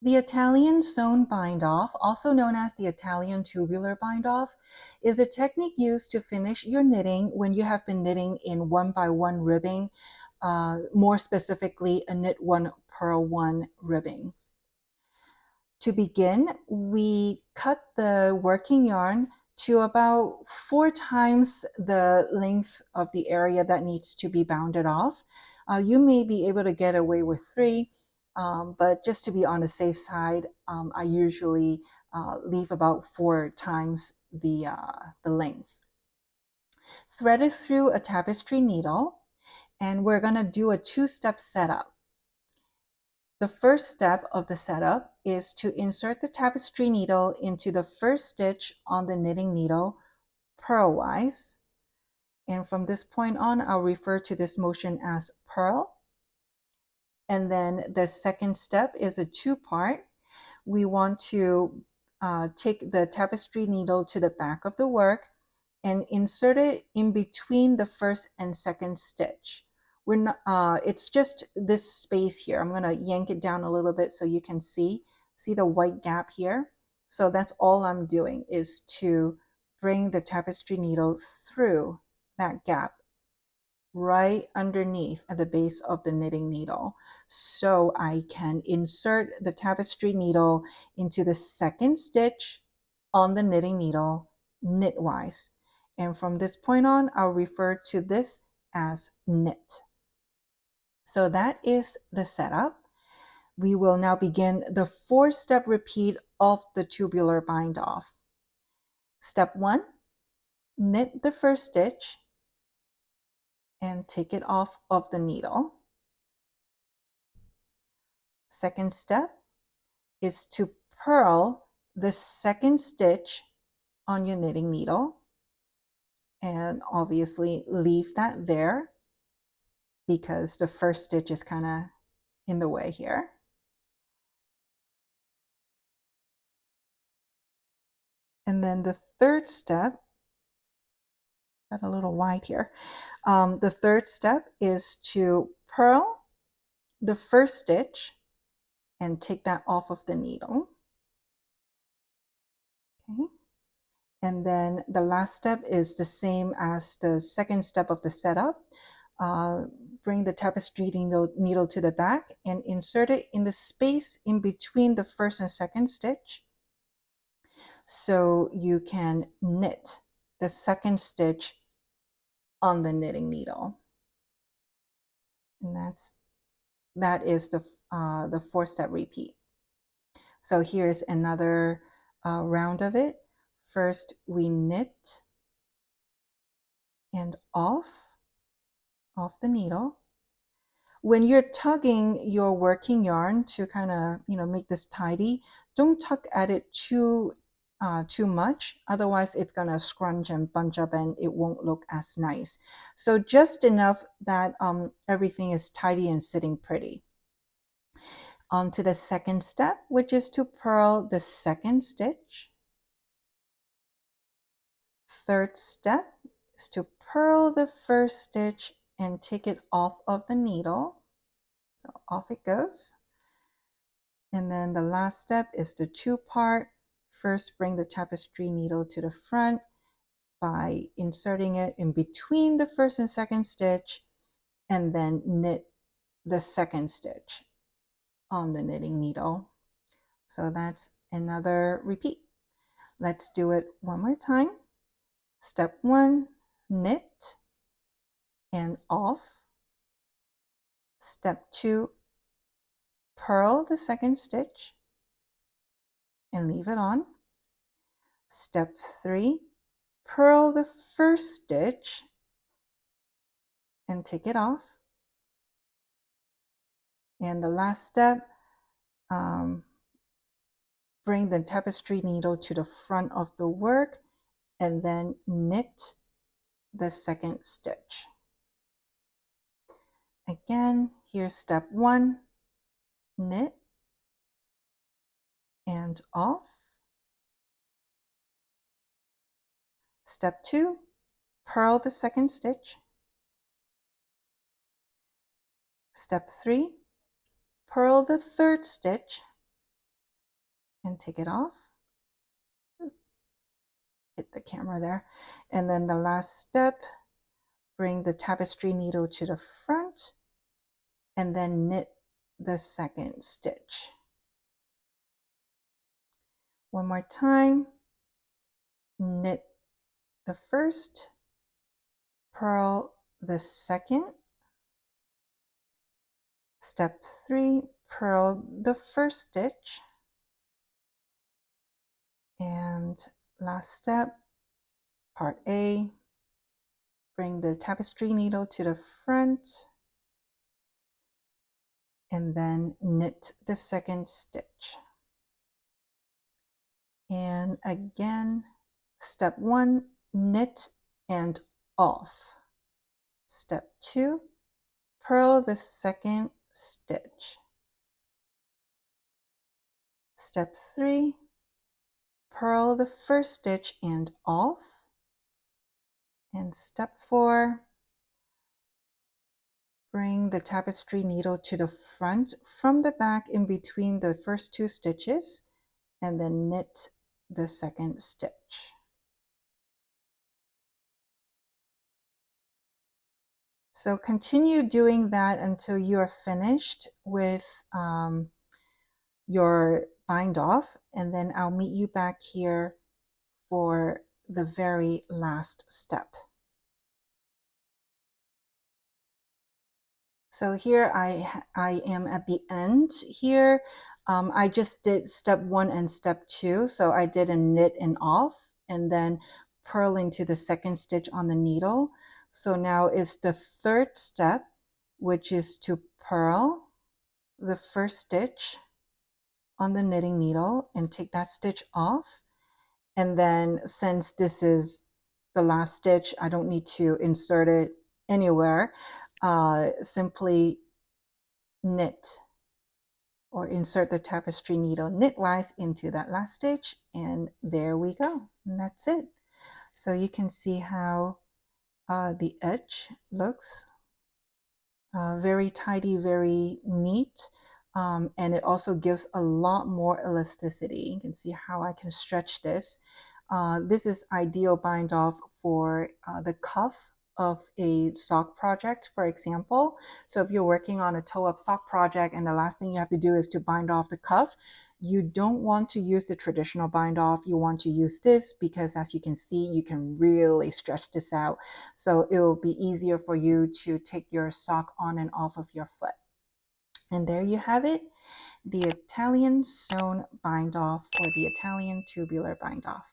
The Italian sewn bind off, also known as the Italian tubular bind off, is a technique used to finish your knitting when you have been knitting in 1x1 ribbing, more specifically a knit one purl one ribbing. To begin, we cut the working yarn to about 4 times the length of the area that needs to be bounded off. You may be able to get away with 3, but just to be on the safe side, I usually leave about 4 times the length. Thread it through a tapestry needle, and we're going to do a 2-step setup. The first step of the setup is to insert the tapestry needle into the first stitch on the knitting needle purlwise. And from this point on, I'll refer to this motion as purl. And then the second step is a 2-part. We want to take the tapestry needle to the back of the work and insert it in between the first and second stitch. We're not, it's just this space here. I'm going to yank it down a little bit so you can see the white gap here. So that's all I'm doing, is to bring the tapestry needle through that gap right underneath at the base of the knitting needle, so I can insert the tapestry needle into the second stitch on the knitting needle knitwise. And from this point on, I'll refer to this as knit. So that is the setup. We will now begin the 4-step repeat of the tubular bind off. Step 1, knit the first stitch and take it off of the needle. Second step is to purl the second stitch on your knitting needle, and obviously leave that there because the first stitch is kind of in the way here. And then the third step, got a little wide here. The third step is to purl the first stitch and take that off of the needle. Okay. And then the last step is the same as the second step of the setup. Bring the tapestry needle to the back and insert it in the space in between the first and second stitch, so you can knit the second stitch on the knitting needle. And that is the 4-step repeat. So here's another round of it. First, we knit and off the needle. When you're tugging your working yarn to kind of, make this tidy, don't tug at it too much. Otherwise, it's going to scrunch and bunch up and it won't look as nice. So just enough that everything is tidy and sitting pretty. On to the second step, which is to purl the second stitch. Third step is to purl the first stitch and take it off of the needle. So off it goes. And then the last step is the 2-part. First, bring the tapestry needle to the front by inserting it in between the first and second stitch, and then knit the second stitch on the knitting needle. So that's another repeat. Let's do it one more time. Step 1, knit and off. Step 2, purl the second stitch and leave it on. Step 3, purl the first stitch and take it off. And the last step, bring the tapestry needle to the front of the work and then knit the second stitch. Again, here's step 1, knit and off. Step 2, purl the second stitch. Step 3, purl the third stitch and take it off. Hit the camera there. And then the last step, bring the tapestry needle to the front and then knit the second stitch. One more time, knit the first, purl the second. Step 3, purl the first stitch. And last step, part A, bring the tapestry needle to the front and then knit the second stitch. And again, step 1, knit and off. Step 2, purl the second stitch. Step 3, purl the first stitch and off. And step 4, bring the tapestry needle to the front from the back in between the first 2 stitches and then knit the second stitch. So continue doing that until you are finished with your bind off, and then I'll meet you back here for the very last step. So here I am at the end here. I just did step 1 and step 2. So I did a knit and off and then purl into the second stitch on the needle. So now it's the third step, which is to purl the first stitch on the knitting needle and take that stitch off. And then since this is the last stitch, I don't need to insert it anywhere. Simply knit or insert the tapestry needle knitwise into that last stitch, and there we go, and that's it. So you can see how the edge looks very tidy, very neat, and it also gives a lot more elasticity. You can see how I can stretch this. This is ideal bind off for the cuff of a sock project, for example. So if you're working on a toe up sock project and the last thing you have to do is to bind off the cuff, you don't want to use the traditional bind off. You want to use this because, as you can see, you can really stretch this out. So it will be easier for you to take your sock on and off of your foot. And there you have it, the Italian sewn bind off or the Italian tubular bind off.